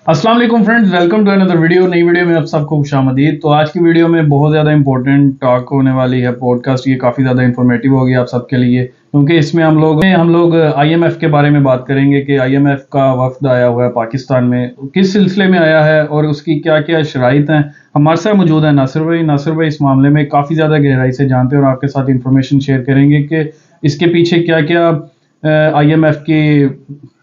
अस्सलाम वालेकुम friends, welcome to another video. नई वीडियो में आप सबको खुशामदीद। तो आज की वीडियो में बहुत ज़्यादा इंपॉर्टेंट टॉक होने वाली है। पॉडकास्ट ये काफ़ी ज़्यादा इंफॉर्मेटिव होगी आप सबके लिए, क्योंकि इसमें हम लोग आईएमएफ के बारे में बात करेंगे कि आईएमएफ का वफ्द आया हुआ है पाकिस्तान में, किस सिलसिले में आया है और उसकी क्या क्या शराइत हैं। हमारे साथ मौजूद है नासिर भाई। नासिर भाई इस मामले में काफ़ी ज़्यादा गहराई से जानते हैं और आपके साथ इंफॉर्मेशन शेयर करेंगे कि इसके पीछे क्या क्या आईएमएफ के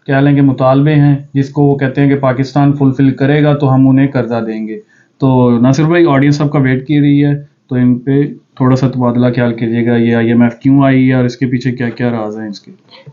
कह लेंगे मुतालबे हैं, जिसको वो कहते हैं कि पाकिस्तान फुलफिल करेगा तो हम उन्हें कर्जा देंगे। तो नासिर भाई, ऑडियंस आपका वेट की रही है, तो इन पे थोड़ा सा तबादला ख्याल कीजिएगा। ये आईएमएफ क्यों आई है और इसके पीछे क्या क्या राज हैं इसके।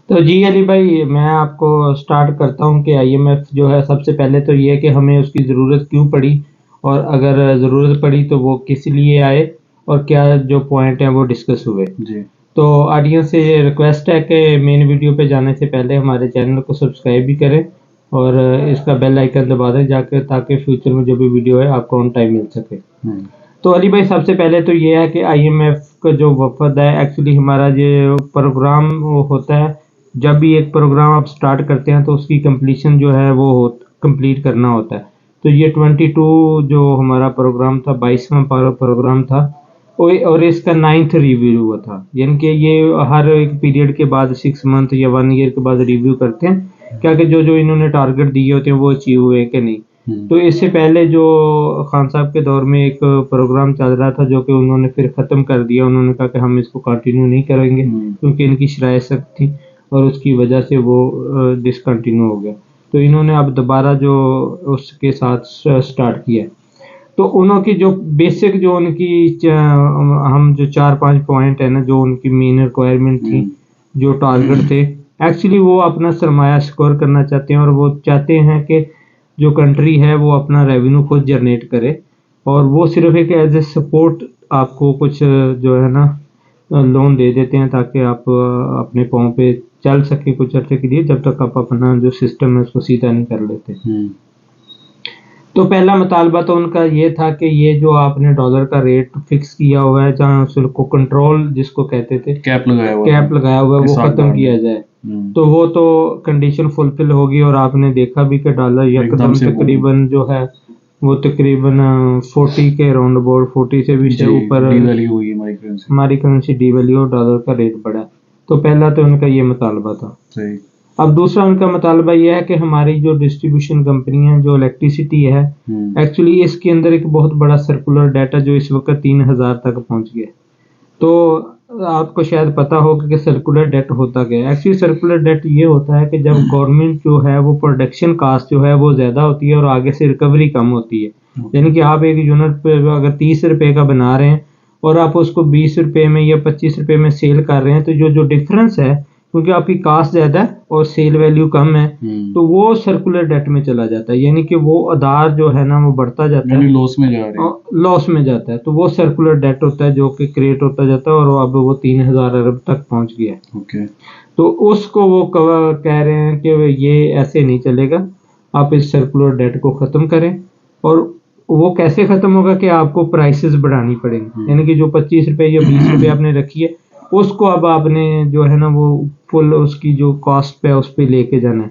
तो जी अली भाई, मैं आपको स्टार्ट करता हूँ कि आईएमएफ जो है, सबसे पहले तो ये है कि हमें उसकी ज़रूरत क्यों पड़ी, और अगर ज़रूरत पड़ी तो वो किस लिए आए, और क्या जो पॉइंट हैं वो डिस्कस हुए। जी तो ऑडियंस से ये रिक्वेस्ट है कि मेन वीडियो पे जाने से पहले हमारे चैनल को सब्सक्राइब भी करें और इसका बेल आइकन दबा दें जाकर, ताकि फ्यूचर में जो भी वीडियो है आपको ऑन टाइम मिल सके। तो अली भाई, सबसे पहले तो ये है कि आईएमएफ का जो वफद है, एक्चुअली हमारा जो प्रोग्राम वो होता है, जब भी एक प्रोग्राम आप स्टार्ट करते हैं तो उसकी कंप्लीशन जो है वो कंप्लीट करना होता है। तो ये 22 जो हमारा प्रोग्राम था, 22वां प्रोग्राम था, और इसका 9th रिव्यू हुआ था। यानी कि ये हर एक पीरियड के बाद 6 मंथ या 1 ईयर के बाद रिव्यू करते हैं क्या कि जो जो इन्होंने टारगेट दिए होते हैं वो अचीव हुए कि नहीं। तो इससे पहले जो खान साहब के दौर में एक प्रोग्राम चल रहा था, जो कि उन्होंने फिर ख़त्म कर दिया। उन्होंने कहा कि हम इसको कंटिन्यू नहीं करेंगे क्योंकि इनकी शराइत सख्त थी, और उसकी वजह से वो डिसकंटिन्यू हो गया। तो इन्होंने अब दोबारा जो उसके साथ स्टार्ट किया। तो उनकी जो बेसिक जो उनकी हम जो 4-5 पॉइंट है ना, जो उनकी मेन रिक्वायरमेंट थी, जो टारगेट थे, एक्चुअली वो अपना सरमाया स्कोर करना चाहते हैं, और वो चाहते हैं कि जो कंट्री है वो अपना रेवेन्यू खुद जनरेट करे, और वो सिर्फ एक एज ए सपोर्ट आपको कुछ जो है ना लोन दे देते हैं, ताकि आप अपने पाँव पे चल सके कुछ अर्से के लिए, जब तक आप अपना जो सिस्टम है उसको सीधा नहीं कर लेते। तो पहला मुतालबा तो उनका ये था कि ये जो आपने डॉलर का रेट फिक्स किया हुआ है, जहाँ उसको कंट्रोल जिसको कहते थे, कैप लगाया हुआ है, वो ख़त्म किया जाए। तो वो तो कंडीशन फुलफिल होगी, और आपने देखा भी कि डॉलर यकदम तकरीबन जो है वो तकरीबन 40 के राउंड अबाउट, 40 से भी ऊपर हुई हमारी करेंसी डीवैल्यू और डॉलर का रेट बढ़ा। तो पहला तो उनका ये मुतालबा था। सही। अब दूसरा उनका मुतालबा यह है कि हमारी जो डिस्ट्रीब्यूशन कंपनी है, जो इलेक्ट्रिसिटी है, एक्चुअली इसके अंदर एक बहुत बड़ा सर्कुलर डाटा जो इस वक्त 3000 तक पहुंच गया। तो आपको शायद पता होगा कि सर्कुलर डेट होता क्या है। एक्चुअली सर्कुलर डेट ये होता है कि जब गवर्नमेंट जो है वो प्रोडक्शन कास्ट जो है वो ज़्यादा होती है और आगे से रिकवरी कम होती है। यानी कि आप एक यूनिट पे अगर 30 रुपये का बना रहे हैं और आप उसको 20 रुपये में या 25 रुपये में सेल कर रहे हैं, तो जो डिफरेंस है, क्योंकि आपकी कास्ट ज़्यादा है और सेल वैल्यू कम है, तो वो सर्कुलर डेट में चला जाता है। यानी कि वो आधार जो है ना वो बढ़ता जाता है, लॉस में जा रहे हैं, लॉस में जाता है। तो वो सर्कुलर डेट होता है जो कि क्रिएट होता जाता है, और अब वो 3000 अरब तक पहुंच गया है। ओके। तो उसको वो कह रहे हैं कि ये ऐसे नहीं चलेगा, आप इस सर्कुलर डेट को ख़त्म करें। और वो कैसे ख़त्म होगा कि आपको प्राइसेस बढ़ानी पड़ेंगी। यानी कि जो 25 रुपये या 20 रुपये आपने रखी है, उसको अब आपने जो है ना वो फुल उसकी जो कॉस्ट पे उस पे लेके जाना है।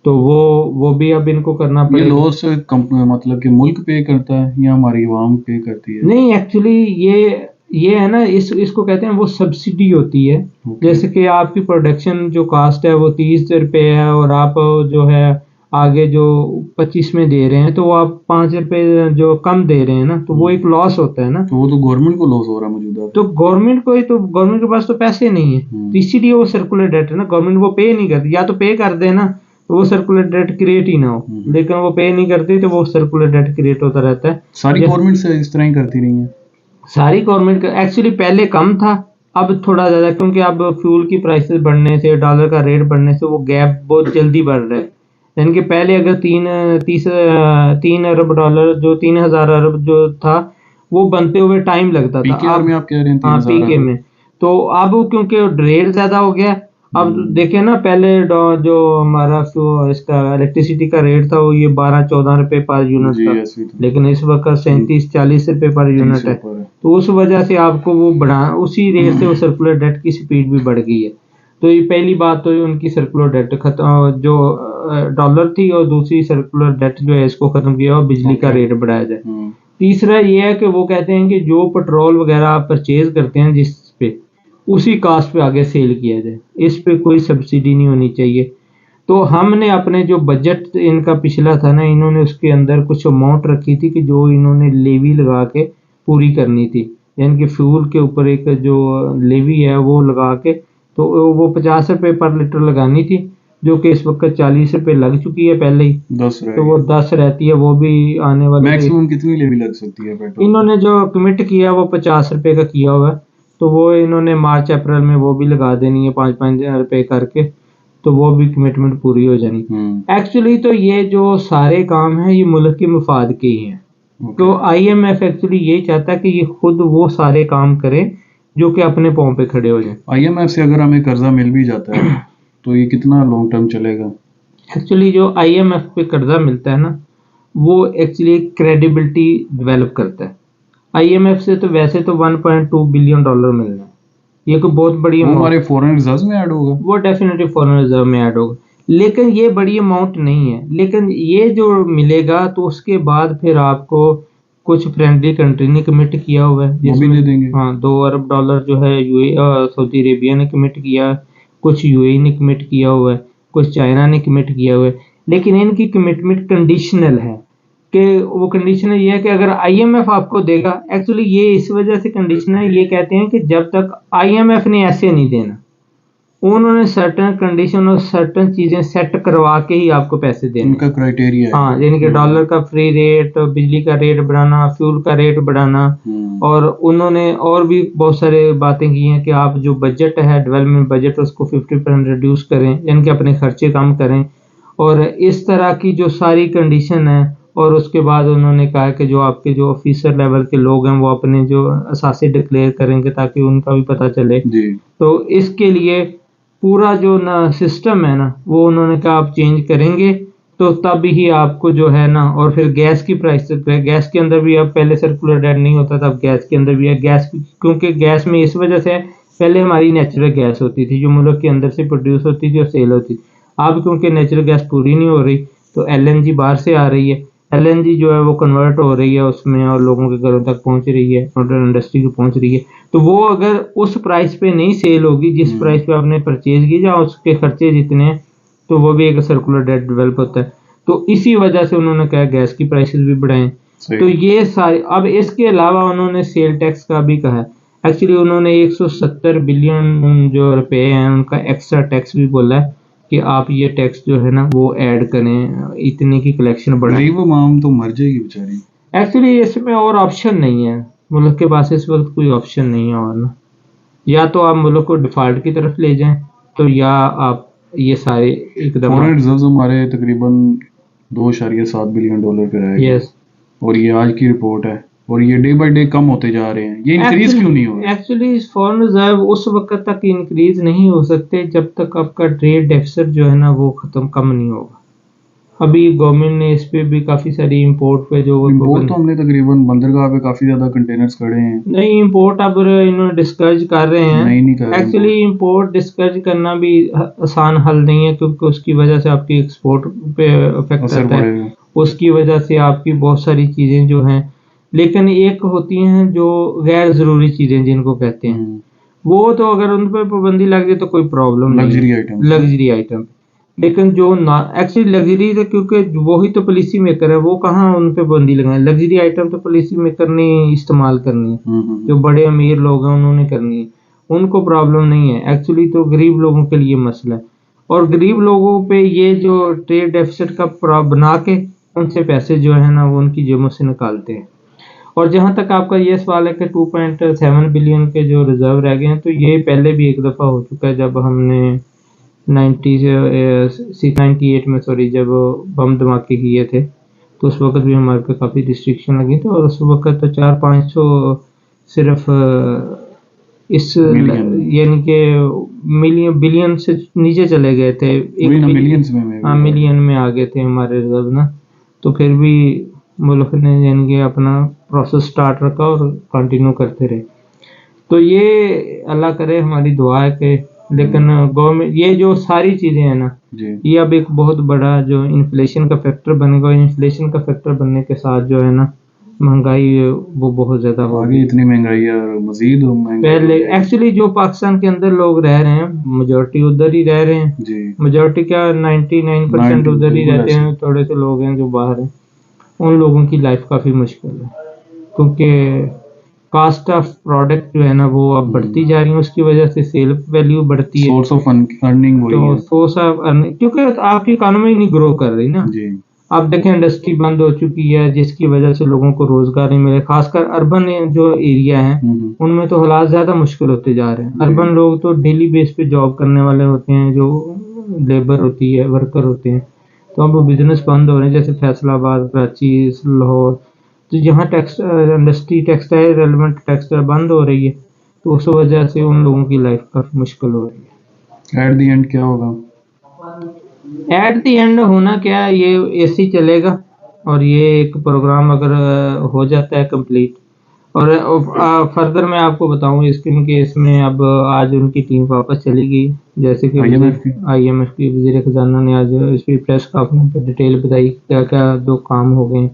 तो वो भी अब इनको करना ये पड़ेगा। लॉस मतलब कि मुल्क पे करता है या हमारी आवाम पे करती है? नहीं, एक्चुअली ये है ना, इसको कहते हैं वो सब्सिडी होती है। जैसे कि आपकी प्रोडक्शन जो कास्ट है वो 30 रुपये है, और आप जो है आगे जो 25 में दे रहे हैं, तो वो आप 5 रुपये जो कम दे रहे हैं ना, तो वो एक लॉस होता है ना। तो वो तो गवर्नमेंट को लॉस हो रहा है मौजूदा। तो गवर्नमेंट को ही, तो गवर्नमेंट के पास तो पैसे नहीं है, तो इसीलिए वो सर्कुलर डेट है ना, गवर्नमेंट वो पे नहीं करती। या तो पे कर दे ना, तो वो सर्कुलर डेट क्रिएट ही ना हो, लेकिन वो पे नहीं करती, तो वो सर्कुलर डेट क्रिएट होता रहता है। सारी गवर्नमेंट से इस तरह ही करती रही है। सारी गवर्नमेंट का एक्चुअली पहले कम था, अब थोड़ा ज़्यादा, क्योंकि अब फ्यूल की प्राइसेस बढ़ने से, डॉलर का रेट बढ़ने से वो गैप बहुत जल्दी बढ़ रहा है। यानी कि पहले अगर 3 अरब डॉलर, जो 3000 अरब जो था, वो बनते हुए टाइम लगता था। अब में आप कह रहे हैं हाँ, पीके में। तो अब क्योंकि रेट ज़्यादा हो गया, अब देखिए ना, पहले जो हमारा इसका इलेक्ट्रिसिटी का रेट था वो ये 12-14 रुपये पर यूनिट था, लेकिन इस वक्त 37-40 रुपये पर यूनिट है। तो उस वजह से आपको वो बढ़ा, उसी रेट से वो सर्कुलर डेट की स्पीड भी बढ़ गई है। तो ये पहली बात तो उनकी सर्कुलर डेट खत्म जो डॉलर थी, और दूसरी सर्कुलर डेट जो है इसको खत्म किया और बिजली का रेट बढ़ाया जाए। तीसरा ये है कि वो कहते हैं कि जो पेट्रोल वगैरह आप परचेज करते हैं जिस पे, उसी कास्ट पे आगे सेल किया जाए, इस पे कोई सब्सिडी नहीं होनी चाहिए। तो हमने अपने जो बजट इनका पिछला था ना, इन्होंने उसके अंदर कुछ अमाउंट रखी थी कि जो इन्होंने लेवी लगा के पूरी करनी थी, यानी कि फ्यूल के ऊपर एक जो लेवी है वो लगा के, तो वो 50 रुपये पर लीटर लगानी थी, जो कि इस वक्त 40 रुपये लग चुकी है पहले ही, 10 तो वो 10 रहती है, वो भी आने वाली। मैक्सिमम कितनी लेवी लग सकती है पेट्रोल? इन्होंने जो कमिट किया वो 50 रुपये का किया हुआ है, तो वो इन्होंने मार्च अप्रैल में वो भी लगा देनी है 5-5 रुपये करके, तो वो भी कमिटमेंट पूरी हो जानी। एक्चुअली तो ये जो सारे काम हैं ये मुल्क के मफाद के ही हैं। तो IMF एक्चुअली यही चाहता है कि ये खुद वो सारे काम करें जो कि अपने पाँव पे खड़े हो जाए। IMF से अगर हमें कर्जा मिल भी जाता है तो ये कितना लॉन्ग टर्म चलेगा? एक्चुअली जो IMF पे कर्जा मिलता है ना, वो एक्चुअली क्रेडिबिलिटी डेवलप करता है। IMF से तो वैसे तो 1.2 बिलियन डॉलर मिल रहा है, ये कोई बहुत बड़ी वो हमारे फॉरेन रिजर्व में ऐड होगा? वो डेफिनेटली फॉरेन रिजर्व में ऐड होगा, लेकिन ये बड़ी अमाउंट नहीं है। लेकिन ये जो मिलेगा तो उसके बाद फिर आपको कुछ फ्रेंडली कंट्री ने कमिट किया हुआ है, वो भी दे देंगे। हाँ, $2 अरब जो है सऊदी अरेबिया ने कमिट किया, कुछ UAE ने कमिट किया हुआ है, कुछ चाइना ने कमिट किया हुआ है। लेकिन इनकी कमिटमेंट कंडीशनल है, कि वो कंडीशन ये है कि अगर IMF आपको देगा, एक्चुअली ये इस वजह से कंडीशन है, ये कहते हैं कि जब तक IMF ने ऐसे नहीं देना, उन्होंने सर्टेन कंडीशन और सर्टेन चीजें सेट करवा के ही आपको पैसे देने। उनका क्राइटेरिया है। हाँ, यानी कि डॉलर का फ्री रेट, बिजली का रेट बढ़ाना, फ्यूल का रेट बढ़ाना, और उन्होंने और भी बहुत सारे बातें की हैं कि आप जो बजट है, डेवलपमेंट बजट, उसको 50% रिड्यूस करें, यानी कि अपने खर्चे कम करें, और इस तरह की जो सारी कंडीशन है। और उसके बाद उन्होंने कहा कि जो आपके जो ऑफिसर लेवल के लोग हैं वो अपने जो असासे डिक्लेयर करेंगे ताकि उनका भी पता चले जी। तो इसके लिए पूरा जो ना सिस्टम है ना, वो उन्होंने कहा आप चेंज करेंगे तो तब ही आपको जो है ना। और फिर गैस की प्राइस, गैस के अंदर भी अब पहले सर्कुलर डेट नहीं होता था, अब गैस के अंदर भी है। गैस क्योंकि गैस में इस वजह से पहले हमारी नेचुरल गैस होती थी जो मुल्क के अंदर से प्रोड्यूस होती थी और सेल होती थी। अब क्योंकि नेचुरल गैस पूरी नहीं हो रही तो LNG बाहर से आ रही है। LNG जो है वो कन्वर्ट हो रही है उसमें और लोगों के घरों तक पहुंच रही है, इंडस्ट्री को पहुंच रही है। तो वो अगर उस प्राइस पे नहीं सेल होगी जिस प्राइस पे आपने परचेज की, या उसके खर्चे जितने हैं, तो वो भी एक सर्कुलर डेट डेवलप होता है। तो इसी वजह से उन्होंने कहा गैस की प्राइसेस भी बढ़ाएं। तो ये सारे, अब इसके अलावा उन्होंने सेल टैक्स का भी कहा। एक्चुअली उन्होंने 170 बिलियन जो रुपए हैं उनका एक्स्ट्रा टैक्स भी बोला है कि आप ये टैक्स जो है ना वो ऐड करें, इतने की कलेक्शन बढ़ाएं। गरीब आवाम तो मर जाएगी बेचारी। एक्चुअली इसमें और ऑप्शन नहीं है, मुल्क के पास इस वक्त कोई ऑप्शन नहीं है। और ना, या तो आप मुल्क को डिफॉल्ट की तरफ ले जाएं, तो या आप ये सारे एकदम। फॉरेन रिजर्व हमारे तकरीबन $2.7 बिलियन पे रहेगा। यस। और ये आज की रिपोर्ट है, और ये डे बाय डे कम होते जा रहे हैं। ये इंक्रीज क्यों नहीं हो रहा? एक्चुअली फॉरेन रिजर्व उस वक्त तक इंक्रीज नहीं हो सकते जब तक आपका ट्रेड डेफिसिट जो है ना वो कम नहीं होगा। अभी गवर्नमेंट ने इस पे भी काफी सारी इंपोर्ट पे जो इंपोर्ट तो हमने तकरीबन बंदरगाह पे काफी ज्यादा कंटेनर्स खड़े हैं। नहीं, इंपोर्ट अब इन्होंने डिस्करेज कर रहे हैं। नहीं कर रहे। एक्चुअली इंपोर्ट डिस्करेज करना भी आसान हल नहीं है, क्योंकि उसकी वजह से आपकी एक्सपोर्ट पे इफेक्ट आता है, उसकी वजह से आपकी बहुत सारी चीजें जो हैं। लेकिन एक होती हैं जो गैर जरूरी चीजें जिनको कहते हैं, वो तो अगर उन पर पाबंदी लग जाए तो कोई प्रॉब्लम नहीं, लग्जरी आइटम। लेकिन जो ना एक्चुअली लग्जरी तो, क्योंकि वही तो पॉलिसी मेकर है, वो कहाँ उन पे पाबंदी लगाए। लग्जरी आइटम तो पॉलिसी मेकर ने इस्तेमाल करनी है, जो बड़े अमीर लोग हैं उन्होंने करनी है, उनको प्रॉब्लम नहीं है। एक्चुअली तो गरीब लोगों के लिए मसला है, और गरीब लोगों पे ये जो ट्रेड डेफिसिट का बना के उनसे पैसे जो है ना वो उनकी जेबों से निकालते हैं। और जहां तक आपका ये सवाल है कि 2.7 बिलियन के जो रिजर्व रह गए हैं, तो ये पहले भी एक दफ़ा हो चुका है जब हमने 98 में जब बम धमाके किए थे, तो उस वक्त भी हमारे पे काफ़ी रिस्ट्रिक्शन लगी थी। और उस वक्त तो 400-500 सिर्फ इस यानी कि बिलियन से नीचे चले गए थे, मिलियन में आ गए थे हमारे रिजर्व ना। तो फिर भी मुल्क ने यानी कि अपना प्रोसेस स्टार्ट रखा और कंटिन्यू करते रहे। तो ये अल्लाह करे, हमारी दुआ है कि लेकिन गवर्नमेंट ये जो सारी चीजें हैं ना, जी ये अब एक बहुत बड़ा जो इन्फ्लेशन का फैक्टर बनेगा। इन्फ्लेशन का फैक्टर बनने के साथ जो है ना, महंगाई वो बहुत ज्यादा आगे होगी। इतनी महंगाई है और मजीद महंगाई पहले हो जाएगी। एक्चुअली जो पाकिस्तान के अंदर लोग रह रहे हैं, मेजोरिटी उधर ही रह रहे हैं। जी मेजोरिटी क्या 99% 90 उधर ही बिल्कुल रहते ऐसे। हैं, थोड़े से लोग हैं जो बाहर हैं। उन लोगों की लाइफ काफ़ी मुश्किल है, क्योंकि कास्ट ऑफ प्रोडक्ट जो है ना वो अब बढ़ती जा रही है, उसकी वजह से सेल वैल्यू बढ़ती है। सोर्स ऑफ अर्निंग वही तो है। सोर्स ऑफ अर्निंग, क्योंकि आपकी इकोनॉमी नहीं ग्रो कर रही ना। जी आप देखें इंडस्ट्री बंद हो चुकी है, जिसकी वजह से लोगों को रोजगार नहीं मिले। खासकर अर्बन जो एरिया है हम्म, उनमें तो हालात ज़्यादा मुश्किल होते जा रहे हैं। जी। अर्बन लोग तो डेली बेस पे जॉब करने वाले होते हैं, जो लेबर होती है, वर्कर होते हैं। तो अब वो बिजनेस बंद हो रहे हैं, जैसे फैसलाबाद, कराची, लाहौर। तो जहाँ इंडस्ट्री टेक्सटाइल रेलिवेंट टेक्सटाइल बंद हो रही है, तो उस वजह से उन लोगों की लाइफ काफ़ी मुश्किल हो रही है। एट द एंड क्या होगा? एट द एंड होना क्या है, ये ऐसे ही चलेगा। और ये एक प्रोग्राम अगर हो जाता है कंप्लीट, और फर्दर मैं आपको बताऊं इसके केस में, अब आज उनकी टीम वापस चली गई। जैसे कि IMF की? IMF की वजीर खजाना ने आज इसकी प्रेस कॉन्फ्रेंस पे डिटेल बताई क्या क्या जो काम हो गए।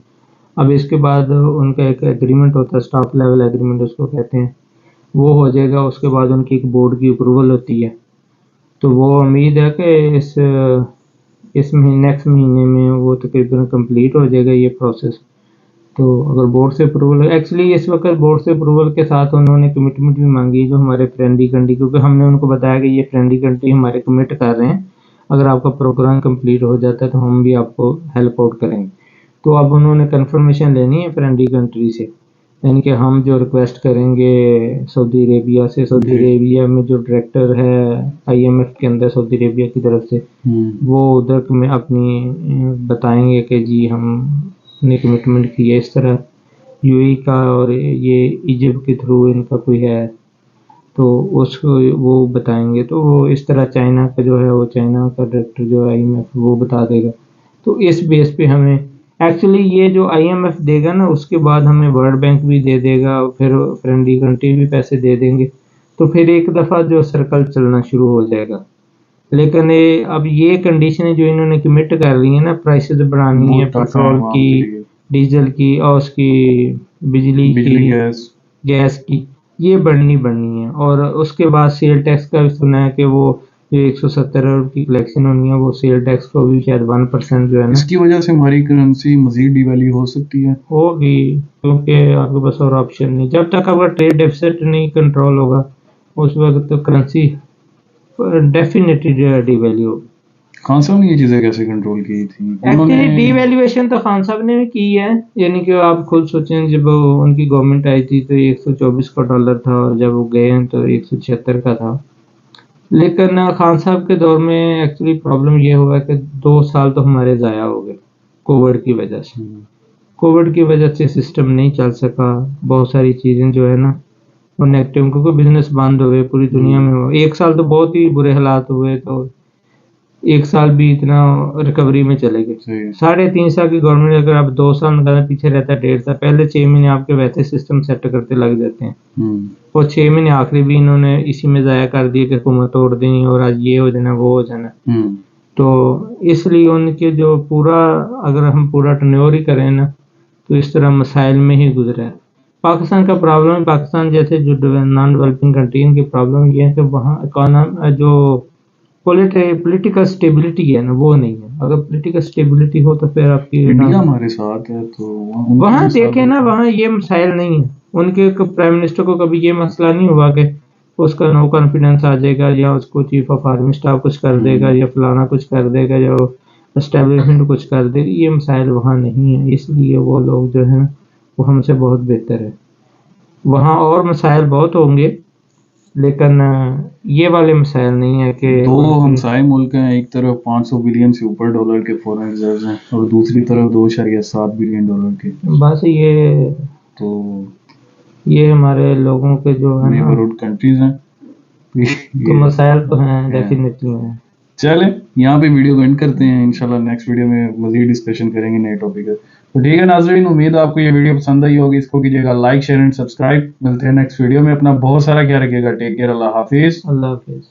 अब इसके बाद उनका एक एग्रीमेंट होता है, स्टाफ लेवल एग्रीमेंट उसको कहते हैं, वो हो जाएगा। उसके बाद उनकी एक बोर्ड की अप्रूवल होती है। तो वो उम्मीद है कि इस महीने, नेक्स्ट महीने में वो तकरीबन कंप्लीट हो जाएगा ये प्रोसेस। तो अगर बोर्ड से अप्रूवल, एक्चुअली इस वक्त बोर्ड से अप्रूवल के साथ उन्होंने कमिटमेंट भी मांगी है, जो हमारे फ्रेंडली कंट्री, क्योंकि हमने उनको बताया कि ये फ्रेंडली कंट्री हमारे कमिट कर रहे हैं, अगर आपका प्रोग्राम कंप्लीट हो जाता है तो हम भी आपको हेल्प आउट करेंगे। तो अब उन्होंने कंफर्मेशन लेनी है फ्रेंडली कंट्री से, यानी कि हम जो रिक्वेस्ट करेंगे सऊदी अरेबिया से। सऊदी जी। अरेबिया में जो डायरेक्टर है IMF के अंदर सऊदी अरेबिया की तरफ से, वो उधर में अपनी बताएंगे कि जी हमने कमिटमेंट की है इस तरह। UAE का और ये इजिप्ट के थ्रू इनका कोई है, तो उसको वो बताएंगे। तो वो इस तरह चाइना का जो है, वो चाइना का डायरेक्टर जो है IMF, वो बता देगा। तो इस बेस पे हमें, एक्चुअली ये जो IMF देगा ना, उसके बाद हमें वर्ल्ड बैंक भी दे देगा, फिर फ्रेंडली कंट्री भी पैसे दे देंगे। तो फिर एक दफ़ा जो सर्कल चलना शुरू हो जाएगा। लेकिन अब ये कंडीशनें जो इन्होंने कमिट कर ली है ना, प्राइसेस बढ़ानी है पेट्रोल की, डीजल की, और उसकी बिजली बिजली की, गैस। की, ये बढ़नी है। और उसके बाद सेल टैक्स का भी सुना है कि वो जो 170 अरब की कलेक्शन होनी है, वो सेल टैक्स को भी शायद 1% जो है ना, इसकी वजह से हमारी करेंसी मजीद डिवैल्यू हो सकती है। होगी। क्योंकि आपके पास और ऑप्शन नहीं, जब तक आपका ट्रेड डेफिसिट नहीं कंट्रोल होगा, उस वक्त तो करेंसी डेफिनेटली डिवैल्यू होगी। खान साहब ने ये चीज़ें कैसे कंट्रोल की थी? एक्चुअली डीवैल्यूएशन तो खान साहब ने भी की है। यानी कि आप खुद सोचें, जब उनकी गवर्नमेंट आई थी तो 124 का डॉलर था, और जब वो गए हैं तो 176 का था। लेकिन खान साहब के दौर में एक्चुअली प्रॉब्लम ये हुआ कि 2 साल तो हमारे ज़ाया हो गए कोविड की वजह से। कोविड की वजह से सिस्टम नहीं चल सका, बहुत सारी चीज़ें जो है ना वो नेगेटिव, क्योंकि बिजनेस बंद हो गए पूरी दुनिया में। हुआ 1 साल तो बहुत ही बुरे हालात हुए, तो 1 साल भी इतना रिकवरी में चले गए। सही। 3.5 साल की गवर्नमेंट, अगर आप 2 साल निकालें पीछे रहता है 1.5 साल, पहले 6 महीने आपके वैसे सिस्टम सेट करते लग जाते हैं, और 6 महीने आखिरी भी इन्होंने इसी में ज़ाया कर दिए कि हुकूमत तोड़ देनी और आज ये हो जाना वो हो जाना। तो इसलिए उनके जो पूरा, अगर हम पूरा टर्नओवर ही करें ना, तो इस तरह मसाइल में ही गुजरा है। पाकिस्तान का प्रॉब्लम, पाकिस्तान जैसे जो नॉन डेवलपिंग कंट्री, इनकी प्रॉब्लम ये है कि वहाँ इकोनॉमी जो पॉलिटिकल स्टेबिलिटी है ना, वो नहीं है। अगर पॉलिटिकल स्टेबिलिटी हो तो फिर आपकी इंडिया हमारे साथ है, तो वहाँ देखें ना, वहाँ ये मसाइल नहीं है। उनके प्राइम मिनिस्टर को कभी ये मसला नहीं हुआ कि उसका नो कॉन्फिडेंस आ जाएगा, या उसको चीफ ऑफ आर्मी स्टाफ कुछ कर देगा, या फलाना कुछ कर देगा, या एस्टेब्लिशमेंट कुछ कर देगी। ये मसाइल वहाँ नहीं है, इसलिए वो लोग जो है ना वो हमसे बहुत बेहतर है। वहाँ और मसाइल बहुत होंगे, लेकिन ये वाले मसाइल नहीं है कि दो हमसाए मुल्क हैं, एक तरफ 500 बिलियन से ऊपर डॉलर के फॉरेन रिजर्व्स हैं, और दूसरी तरफ 2.7 बिलियन डॉलर के। बस ये तो ये हमारे लोगों के जो है ना, नेबरहुड कंट्रीज हैं, तो मसाइल तो हैं, डेफिनेटली हैं। चलें, यहाँ पे वीडियो को एंड करते हैं। इंशाल्लाह नेक्स्ट वीडियो में मजीद डिस्कशन करेंगे नए टॉपिक पर। तो ठीक है नाज़रीन, उम्मीद है आपको ये वीडियो पसंद आई होगी। इसको कीजिएगा लाइक, शेयर एंड सब्सक्राइब। मिलते हैं नेक्स्ट वीडियो में। अपना बहुत सारा ख्याल रखिएगा। Take care. अल्लाह हाफिज़। अल्लाह हाफिज़।